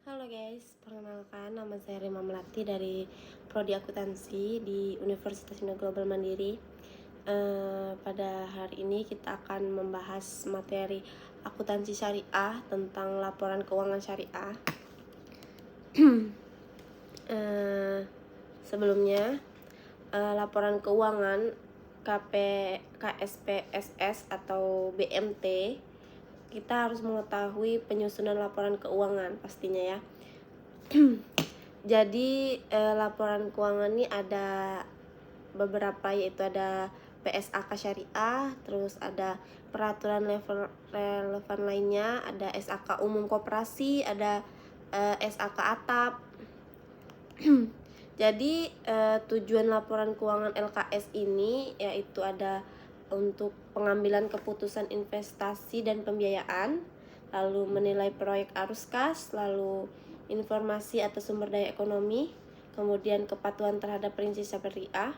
Halo guys, perkenalkan nama saya Rima Melati dari Prodi Akuntansi di Universitas Indo Global Mandiri. Pada hari ini kita akan membahas materi akuntansi syariah tentang laporan keuangan syariah. Sebelumnya, laporan keuangan KSPSS atau BMT, kita harus mengetahui penyusunan laporan keuangan pastinya ya. Jadi laporan keuangan ini ada beberapa, yaitu ada PSAK syariah, terus ada peraturan level relevan lainnya, ada SAK umum koperasi, ada SAK atap. Jadi tujuan laporan keuangan LKS ini yaitu ada untuk pengambilan keputusan investasi dan pembiayaan, lalu menilai proyek arus kas, lalu informasi atas sumber daya ekonomi, kemudian kepatuhan terhadap prinsip syariah,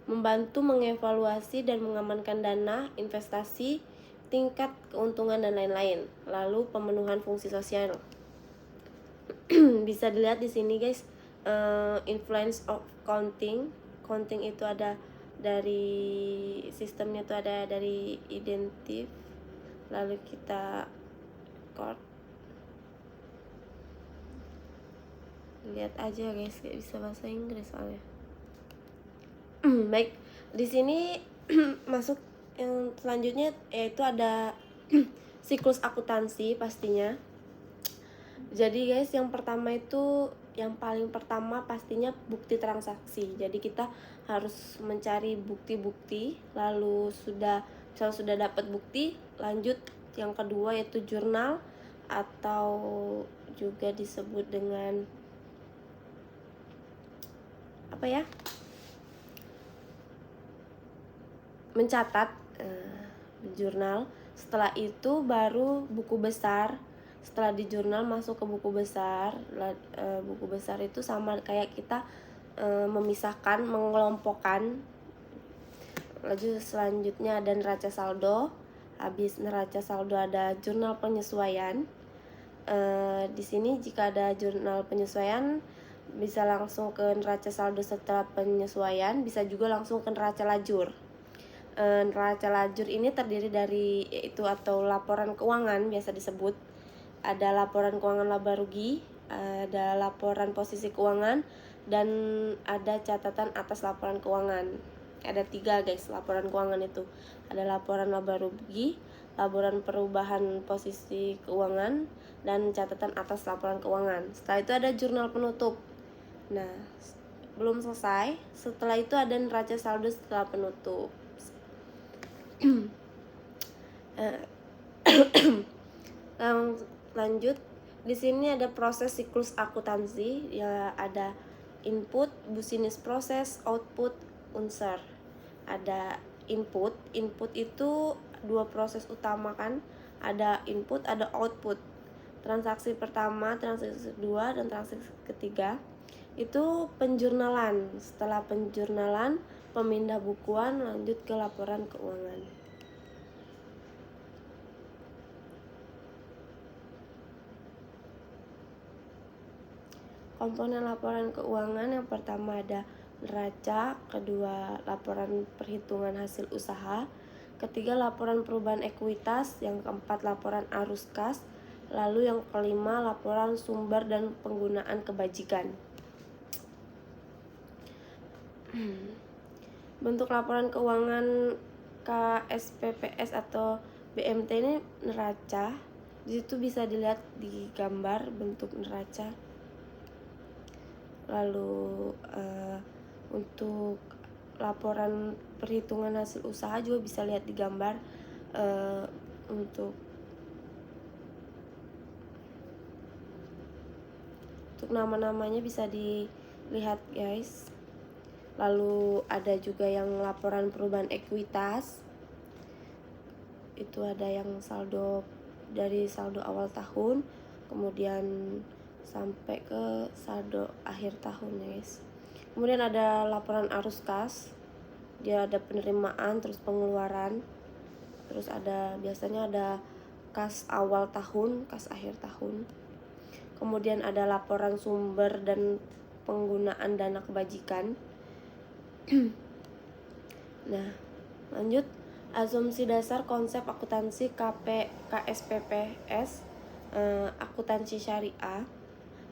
membantu mengevaluasi dan mengamankan dana investasi, tingkat keuntungan dan lain-lain, lalu pemenuhan fungsi sosial. Bisa dilihat di sini guys, influence of counting itu ada dari sistemnya, itu ada dari identif, lalu kita chord, lihat aja guys, gak bisa bahasa Inggris soalnya. Baik, di sini masuk yang selanjutnya, yaitu ada siklus akuntansi pastinya. Jadi guys, yang paling pertama pastinya bukti transaksi. Jadi kita harus mencari bukti-bukti, lalu misalnya sudah dapat bukti, lanjut yang kedua yaitu jurnal, atau juga disebut dengan mencatat, jurnal. Setelah itu baru buku besar. Setelah di jurnal masuk ke buku besar. Buku besar itu sama kayak kita memisahkan, mengelompokkan. Lalu selanjutnya ada neraca saldo. Habis neraca saldo ada jurnal penyesuaian. Di sini jika ada jurnal penyesuaian bisa langsung ke neraca saldo setelah penyesuaian, bisa juga langsung ke neraca lajur. Neraca lajur ini terdiri dari yaitu atau laporan keuangan biasa disebut. Ada laporan keuangan laba rugi, ada laporan posisi keuangan, dan ada catatan atas laporan keuangan. Ada 3 guys laporan keuangan itu. Ada laporan laba rugi, laporan perubahan posisi keuangan, dan catatan atas laporan keuangan. Setelah itu ada jurnal penutup. Nah, belum selesai. Setelah itu ada neraca saldo setelah penutup. Lanjut, di sini ada proses siklus akuntansi, ya ada input, business process, output, unsur. Ada input itu 2 proses utama kan, ada input, ada output. Transaksi pertama, transaksi kedua, dan transaksi ketiga itu penjurnalan. Setelah penjurnalan, pemindah bukuan, lanjut ke laporan keuangan. Komponen laporan keuangan yang pertama ada neraca, kedua laporan perhitungan hasil usaha, ketiga laporan perubahan ekuitas, yang keempat laporan arus kas, lalu yang kelima laporan sumber dan penggunaan kebajikan. Bentuk laporan keuangan KSPPS atau BMT ini neraca. Di situ bisa dilihat di gambar bentuk neraca. Lalu untuk laporan perhitungan hasil usaha juga bisa lihat di gambar. Untuk nama-namanya bisa dilihat guys. Lalu ada juga yang laporan perubahan ekuitas. Itu ada yang saldo dari saldo awal tahun, kemudian sampai ke saldo akhir tahun guys. Kemudian ada laporan arus kas. Dia ada penerimaan, terus pengeluaran. Terus biasanya ada kas awal tahun, kas akhir tahun. kemudian ada laporan sumber dan penggunaan dana kebajikan. Nah, lanjut, asumsi dasar konsep akuntansi KSPPS, akuntansi syariah.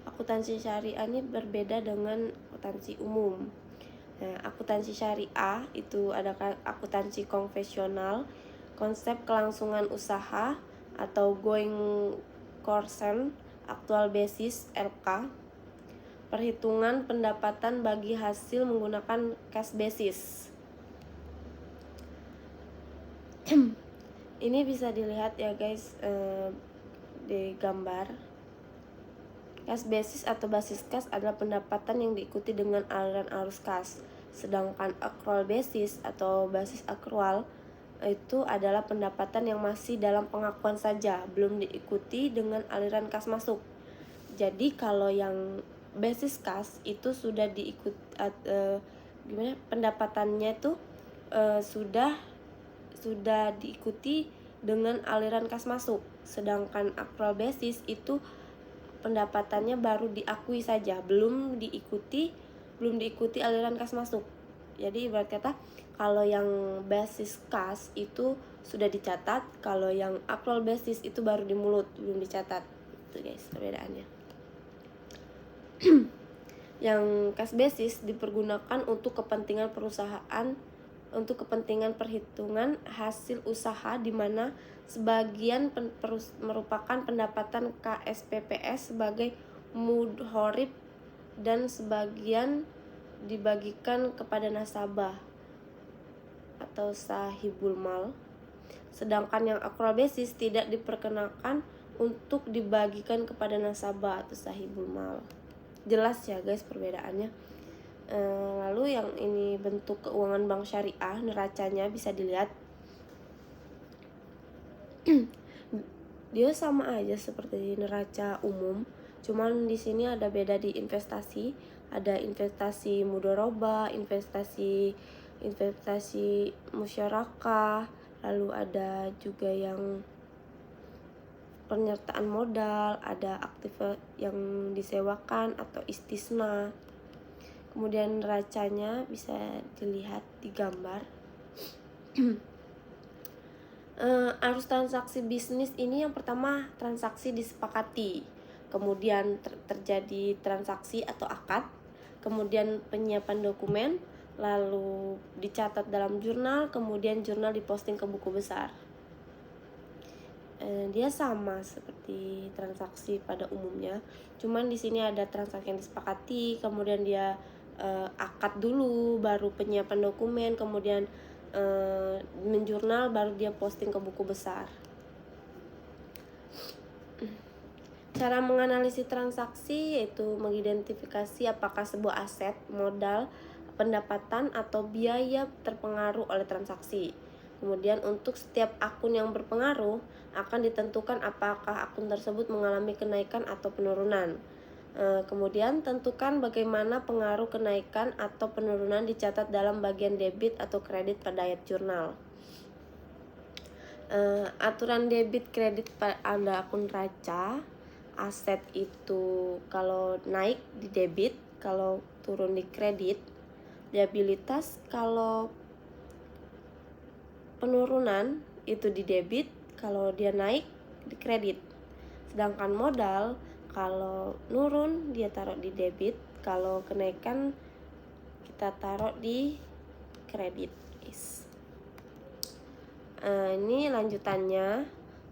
Akuntansi syariah ini berbeda dengan akuntansi umum. Nah, akuntansi syariah itu ada akuntansi konvensional, konsep kelangsungan usaha atau going concern, actual basis LK, perhitungan pendapatan bagi hasil menggunakan cash basis. Ini bisa dilihat ya guys, di gambar. Cash basis atau basis kas adalah pendapatan yang diikuti dengan aliran arus kas. Sedangkan accrual basis atau basis accrual itu adalah pendapatan yang masih dalam pengakuan saja, belum diikuti dengan aliran kas masuk. Jadi kalau yang basis kas itu sudah diikut pendapatannya itu sudah diikuti dengan aliran kas masuk. Sedangkan accrual basis itu pendapatannya baru diakui saja, belum diikuti aliran kas masuk. Jadi ibarat kata kalau yang basis kas itu sudah dicatat, kalau yang accrual basis itu baru di mulut, belum dicatat. Itu guys perbedaannya. Yang cash basis dipergunakan untuk kepentingan perusahaan, untuk kepentingan perhitungan hasil usaha, di mana sebagian merupakan pendapatan KSPPS sebagai mudhorib dan sebagian dibagikan kepada nasabah atau sahibul mal. Sedangkan yang accrual basis tidak diperkenakan untuk dibagikan kepada nasabah atau sahibul mal. Jelas ya guys perbedaannya. Lalu yang ini bentuk keuangan bank syariah, neracanya bisa dilihat. Dia sama aja seperti neraca umum, cuman di sini ada beda di investasi. Ada investasi mudharabah, investasi musyarakah, lalu ada juga yang penyertaan modal, ada aktif yang disewakan atau istisna. Kemudian neracanya bisa dilihat di gambar. Arus transaksi bisnis ini yang pertama transaksi disepakati, kemudian terjadi transaksi atau akad, kemudian penyiapan dokumen, lalu dicatat dalam jurnal, kemudian jurnal diposting ke buku besar. Dia sama seperti transaksi pada umumnya, cuman di sini ada transaksi yang disepakati, kemudian dia akad dulu, baru penyiapan dokumen, kemudian menjurnal, baru dia posting ke buku besar. Cara menganalisis transaksi yaitu mengidentifikasi apakah sebuah aset, modal, pendapatan, atau biaya terpengaruh oleh transaksi. Kemudian untuk setiap akun yang berpengaruh akan ditentukan apakah akun tersebut mengalami kenaikan atau penurunan. Kemudian tentukan bagaimana pengaruh kenaikan atau penurunan dicatat dalam bagian debit atau kredit pada ayat jurnal. Aturan debit kredit pada akun neraca, aset itu kalau naik di debit, kalau turun di kredit. Liabilitas kalau penurunan itu di debit, kalau dia naik di kredit. Sedangkan modal kalau nurun dia taruh di debit, kalau kenaikan kita taruh di kredit. Ini lanjutannya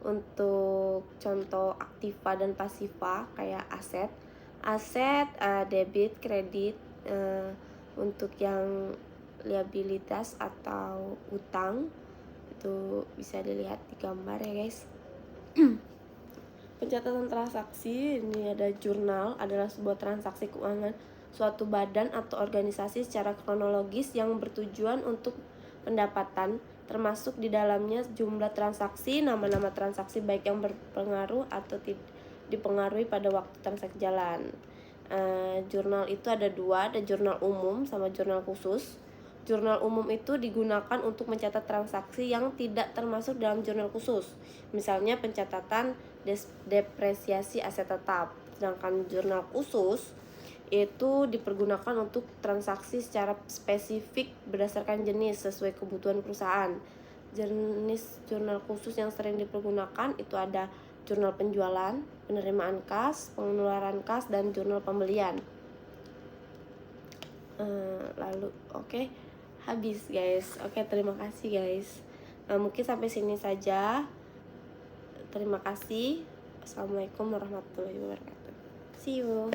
untuk contoh aktiva dan pasiva kayak aset. Aset debit, kredit. Untuk yang liabilitas atau utang itu bisa dilihat di gambar ya guys. Pencatatan transaksi, ini ada jurnal, adalah sebuah transaksi keuangan suatu badan atau organisasi secara kronologis yang bertujuan untuk pendapatan, termasuk di dalamnya jumlah transaksi, nama-nama transaksi baik yang berpengaruh atau dipengaruhi pada waktu transaksi jalan. Jurnal itu ada dua, ada jurnal umum sama jurnal khusus. Jurnal umum itu digunakan untuk mencatat transaksi yang tidak termasuk dalam jurnal khusus. Misalnya pencatatan depresiasi aset tetap. Sedangkan jurnal khusus itu dipergunakan untuk transaksi secara spesifik berdasarkan jenis sesuai kebutuhan perusahaan. Jenis jurnal khusus yang sering dipergunakan itu ada jurnal penjualan, penerimaan kas, pengeluaran kas, dan jurnal pembelian. Lalu oke, habis guys. Oke, terima kasih guys. Mungkin sampai sini saja. Terima kasih. Assalamualaikum warahmatullahi wabarakatuh. See you.